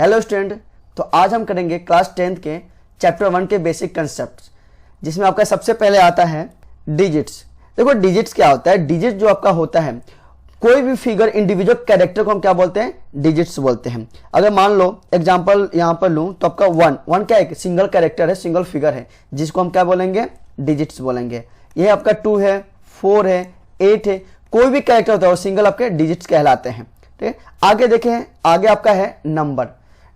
Hello student, तो आज हम करेंगे क्लास 10th के चैप्टर 1 के बेसिक कंसेप्ट, जिसमें आपका सबसे पहले आता है डिजिट्स। देखो डिजिट्स क्या होता है। डिजिट जो आपका होता है, कोई भी फिगर इंडिविजुअल कैरेक्टर को हम क्या बोलते हैं, डिजिट्स बोलते हैं। अगर मान लो एग्जांपल यहाँ पर लूँ तो आपका वन क्या है, सिंगल कैरेक्टर है, सिंगल फिगर है, जिसको हम क्या बोलेंगे, डिजिट्स बोलेंगे। ये आपका 2 है, 4 है, 8 है, कोई भी कैरेक्टर होता है वो सिंगल आपके डिजिट्स कहलाते हैं। ठीक है, आगे देखें, आगे आपका है नंबर।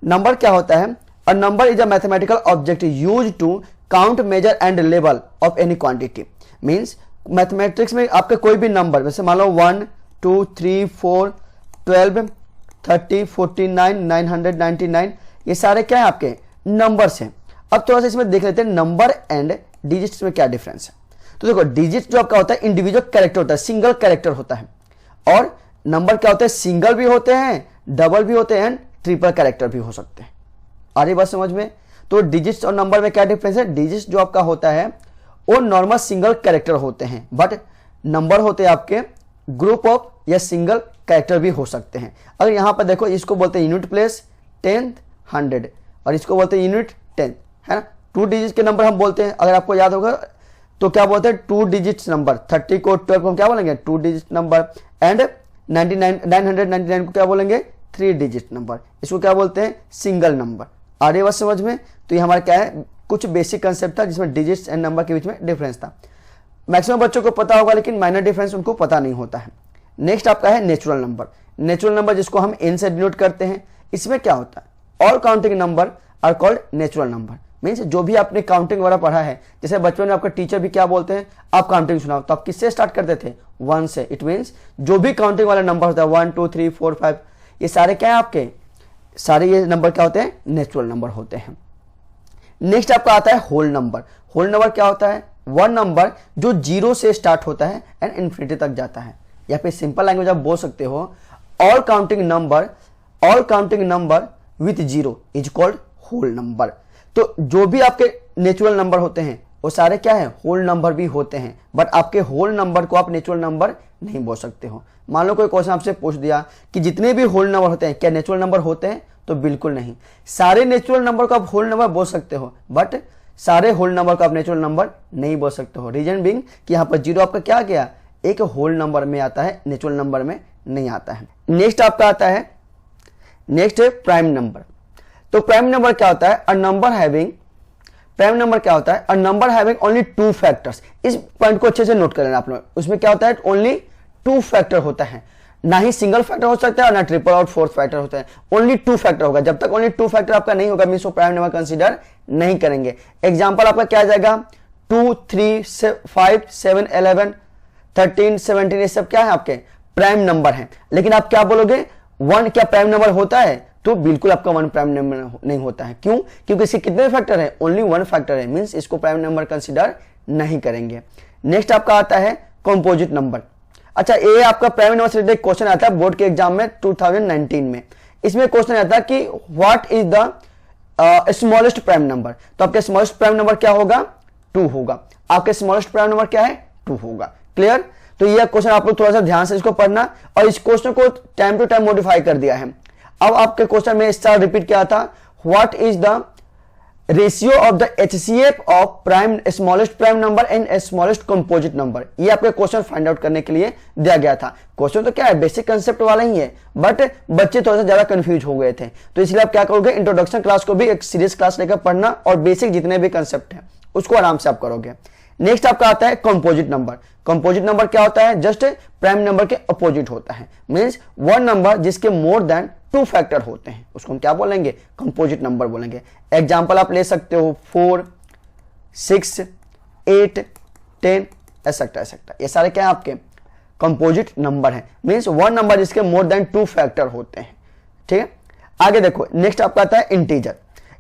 नंबर क्या होता है, a number is a mathematical object use to count, measure and level of any quantity. Means mathematics में आपका कोई भी नंबर, जैसे मान लो 1 2 3 4 12 30 49 999, ये सारे क्या है आपके नंबर्स हैं। अब थोड़ा सा इसमें देख लेते हैं नंबर एंड डिजिट्स में क्या डिफरेंस है। तो देखो डिजिट जो आपका होता है इंडिविजुअल कैरेक्टर होता है, सिंगल कैरेक्टर होता है, और नंबर क्या होता है, सिंगल भी होते हैं, डबल भी होते हैं, ट्रिपल कैरेक्टर भी हो सकते हैं। आ रही बात समझ में। तो डिजिट्स और नंबर में क्या डिफरेंस है, डिजिट्स जो आपका होता है वो नॉर्मल सिंगल कैरेक्टर होते हैं, बट नंबर होते हैं आपके ग्रुप ऑफ या सिंगल कैरेक्टर भी हो सकते हैं। अगर यहां पर देखो, इसको बोलते हैं यूनिट प्लेस, 10th 100, और इसको बोलते हैं यूनिट 10, है ना। 2 डिजिट के नंबर हम बोलते हैं, अगर आपको याद होगा तो क्या बोलते हैं, 2 डिजिट्स नंबर। 30 को 12 को हम क्या बोलेंगे, 2 डिजिट नंबर, एंड 999 को क्या बोलेंगे, 3 डिजिट नंबर। इसको क्या बोलते हैं, सिंगल नंबर। आ रही बात समझ में। तो ये हमारा क्या है, कुछ बेसिक कंसेप्ट था जिसमें डिजिट्स एंड नंबर के बीच में डिफरेंस था। मैक्सिमम बच्चों को पता होगा, लेकिन माइनर डिफरेंस उनको पता नहीं होता है। नेक्स्ट आपका है नेचुरल नंबर। नेचुरल नंबर जिसको हम n से डिनोट करते हैं, इसमें क्या होता है, all counting number are called natural number. Means जो भी आपने काउंटिंग वगैरह पढ़ा है, जैसे बचपन में आपका टीचर भी क्या बोलते हैं, आप काउंटिंग सुनाओ, तो आप किससे स्टार्ट करते थे, 1 से। इट मीन्स जो भी काउंटिंग वाला नंबर होता है 1 2 3 4 5, ये सारे क्या है आपके, सारे ये नंबर क्या होते हैं, नेचुरल नंबर होते हैं। नेक्स्ट आपका आता है होल नंबर। होल नंबर क्या होता है, वन नंबर जो 0 से स्टार्ट होता है एंड इन्फिनिटी तक जाता है, या फिर सिंपल लैंग्वेज आप बोल सकते हो, all counting number with 0 is called whole number. तो जो भी आपके नेचुरल नंबर होते हैं वो सारे क्या है, होल नंबर भी होते हैं, बट आपके होल नंबर को आप नेचुरल नंबर नहीं बोल सकते हो। मान लो कोई क्वेश्चन आपसे पूछ दिया कि जितने भी होल नंबर होते हैं क्या नेचुरल नंबर होते हैं, तो बिल्कुल नहीं। सारे नेचुरल नंबर को आप होल नंबर बोल सकते हो, बट सारे होल नंबर को आप नेचुरल नंबर नहीं बोल सकते हो। रीजन बीइंग कि यहाँ पर 0 आपका क्या गया, एक होल नंबर में आता है, नेचुरल नंबर में नहीं आता है। नेक्स्ट आपका आता है, नेक्स्ट है प्राइम नंबर। तो प्राइम नंबर क्या होता है, a number having, prime number क्या होता है, a number having only 2 factors. इस पॉइंट को अच्छे से नोट कर लेना आप लोग। उसमें क्या होता है, ओनली 2 फैक्टर होता है, ना ही सिंगल फैक्टर हो सकता है और ना ट्रिपल और 4th फैक्टर होता है, ओनली 2 फैक्टर होगा। जब तक ओनली 2 फैक्टर आपका नहीं होगा, मींस वो प्राइम नंबर कंसीडर नहीं करेंगे। एग्जांपल आपका क्या आ जाएगा, 2 3 5 7 11 13 17, ये सब क्या है आपके प्राइम नंबर है। लेकिन आप क्या बोलोगे, 1 क्या प्राइम नंबर होता है, तो बिल्कुल आपका 1 प्राइम नंबर नहीं होता है। क्यों, क्योंकि इसके कितने फैक्टर है, ओनली 1 फैक्टर है, मींस इसको प्राइम नंबर कंसीडर नहीं करेंगे। नेक्स्ट आपका आता है कंपोजिट नंबर। अच्छा, ये आपका प्राइम नंबर से रिलेटेड क्वेश्चन आता है बोर्ड के एग्जाम में 2019 में। इसमें क्वेश्चन आता है कि what is the smallest prime number. तो आपके स्मॉलेस्ट प्राइम नंबर क्या होगा, 2 होगा। आपके स्मॉलेस्ट प्राइम नंबर क्या है, 2 होगा। क्लियर। तो ये क्वेश्चन आप लोग थोड़ा सा ध्यान से इसको पढ़ना, और इस क्वेश्चन को टाइम टू टाइम मॉडिफाई कर दिया है। अब आपके क्वेश्चन में स्टार रिपीट क्या था, what is the ratio of the HCF of prime, smallest prime number and smallest composite number. ये आपके क्वेश्चन फाइंड आउट करने के लिए दिया गया था। क्वेश्चन तो क्या है, बेसिक कंसेप्ट वाला ही है, बट बच्चे थोड़ा सा ज्यादा कंफ्यूज हो गए थे। तो इसलिए आप क्या करोगे, इंट्रोडक्शन क्लास को भी एक सीरियस क्लास लेकर पढ़ना, और बेसिक जितने भी कंसेप्ट हैं उसको आराम से आप करोगे। नेक्स्ट आपका आता है कंपोजिट नंबर। कंपोजिट नंबर क्या होता है, जस्ट प्राइम नंबर के अपोजिट होता है। मींस 1 नंबर जिसके मोर देन 2 फैक्टर होते हैं, उसको हम क्या बोलेंगे, कंपोजिट नंबर बोलेंगे। एग्जांपल आप ले सकते हो 4 6 8 10 एसेट्रा एसेट्रा, ये सारे क्या है आपके कंपोजिट नंबर है। मींस 1 नंबर जिसके मोर देन 2 फैक्टर होते हैं। ठीक है, आगे देखो। नेक्स्ट आपका आता है इंटीजर।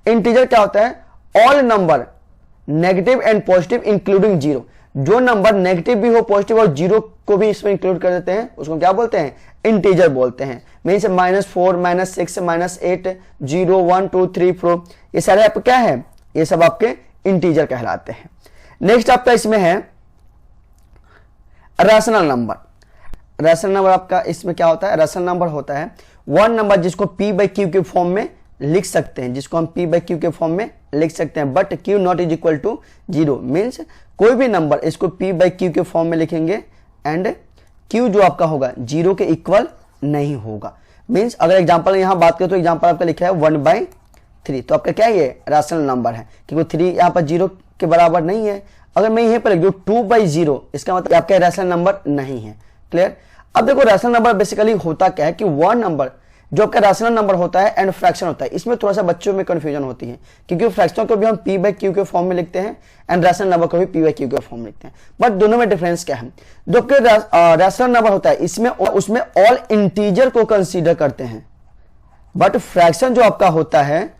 इंटीजर क्या होता है, all number negative and positive including 0। जो नंबर नेगेटिव भी हो, पॉजिटिव और 0 को भी इसमें इंक्लूड कर देते हैं, उसको क्या बोलते हैं, इंटीजर बोलते हैं। मीन्स -4 -6 -8 0 1 2 3 4, ये सारे आपके क्या है, ये सब आपके इंटीजर कहलाते हैं। नेक्स्ट आपका इसमें है रैशनल नंबर। रैशनल नंबर आपका इसमें क्या होता है, रैशनल नंबर होता है 1 नंबर जिसको P/Q के फॉर्म में लिख सकते हैं, जिसको हम p बाई क्यू के फॉर्म में लिख सकते हैं, but q not is equal to 0 means कोई भी नंबर इसको p बाई क्यू के फॉर्म में लिखेंगे एंड q जो आपका होगा 0 के इक्वल नहीं होगा। मीन्स अगर एग्जांपल यहाँ बात करें तो एग्जांपल आपका लिखा है 1/3, तो आपका क्या ये रैशनल नंबर है क्योंकि 3 यहाँ पर 0 के बराबर नहीं है। अगर मैं यहीं पर लिख दूं 2/0, इसका मतलब आपका रैशनल नंबर नहीं है। क्लियर। अब देखो रैशनल नंबर बेसिकली होता क्या है कि वह नंबर जो आपका रैशनल नंबर होता है एंड फ्रैक्शन होता है, इसमें थोड़ा सा बच्चों में कंफ्यूजन होती है क्योंकि फ्रैक्शन को भी हम p बाई क्यू के फॉर्म में लिखते हैं एंड रैशनल नंबर को भी p बाई क्यू के फॉर्म में लिखते हैं, बट दोनों में डिफरेंस क्या है। जो रैशनल नंबर होता है इसमें उसमें ऑल इंटीजर को कंसीडर करते हैं, बट फ्रैक्शन जो आपका होता है,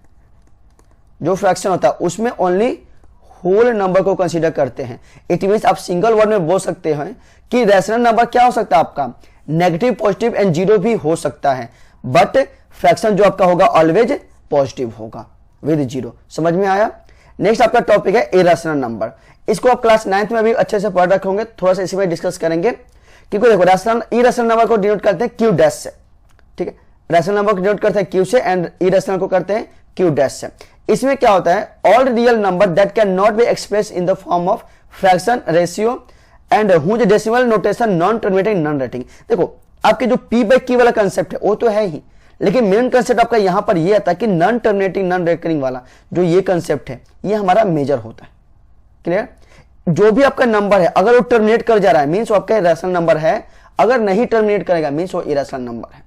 जो फ्रैक्शन होता है उसमें ओनली होल नंबर को कंसीडर करते हैं। इट मींस आप सिंगल वर्ड में बोल सकते हैं कि रैशनल नंबर क्या हो सकता है आपका नेगेटिव, पॉजिटिव एंड जीरो भी हो सकता है, बट फ्रैक्शन जो आपका होगा ऑलवेज पॉजिटिव होगा विद जीरो। समझ में आया। नेक्स्ट आपका टॉपिक है इरेशनल नंबर। इसको आप क्लास 9th में भी अच्छे से पढ़ रखे होंगे, थोड़ा सा इसी में डिस्कस करेंगे क्योंकि देखो इरेशनल नंबर को डिनोट करते हैं क्यू डैश से, ठीक है। रैशनल नंबर को डिनोट करते हैं क्यू से एंड इरेशनल को करते हैं क्यू डैश से। इसमें क्या होता है, all real number that can not be express in the form of fraction, ratio and whose decimal notation non terminating non rating. देखो आपके जो p बाई क्यू वाला कंसेप्ट है वो तो है ही, लेकिन मेन कंसेप्ट आपका यहां पर ये आता है कि नॉन टर्मिनेटिंग नॉन रेकरिंग वाला जो ये कंसेप्ट है ये हमारा मेजर होता है। क्लियर। जो भी आपका नंबर है अगर वो टर्मिनेट कर जा रहा है मीन्स वो आपका रैशनल नंबर है, अगर नहीं टर्मिनेट करेगा मीन्स वो इरेशनल नंबर है।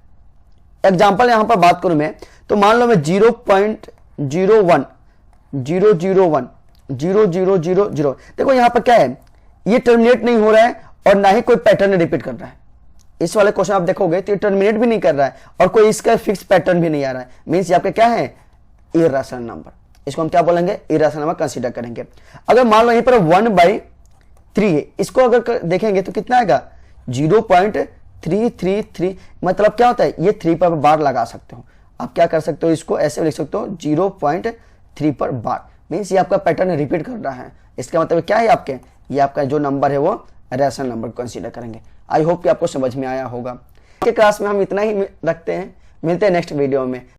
एग्जाम्पल यहां पर बात करूं मैं तो मान लो मैं 0.01001000, देखो यहां पर क्या है, ये टर्मिनेट नहीं हो रहा है और ना ही कोई पैटर्न रिपीट कर रहा है। इस वाले क्वेश्चन आप देखोगे तो ये टर्मिनेट भी नहीं कर रहा है और कोई इसका फिक्स पैटर्न भी नहीं आ रहा है, मींस ये आपका क्या है इरेशनल नंबर। इसको हम क्या बोलेंगे इरेशनल नंबर कंसीडर करेंगे। अगर मान लो यहीं पर 1/3 है, इसको अगर देखेंगे तो कितना आएगा 0.333, मतलब क्या होता है ये 3 पर बार लगा सकते हो। आप क्या कर सकते हो, इसको ऐसे लिख सकते हो 0.3 पर बार, मीन्स ये आपका पैटर्न रिपीट कर रहा है। इसका मतलब क्या है आपके, ये आपका जो नंबर है वो रैशनल नंबर कंसीडर करेंगे। आई होप कि आपको समझ में आया होगा। के क्लास में हम इतना ही रखते हैं, मिलते हैं नेक्स्ट वीडियो में।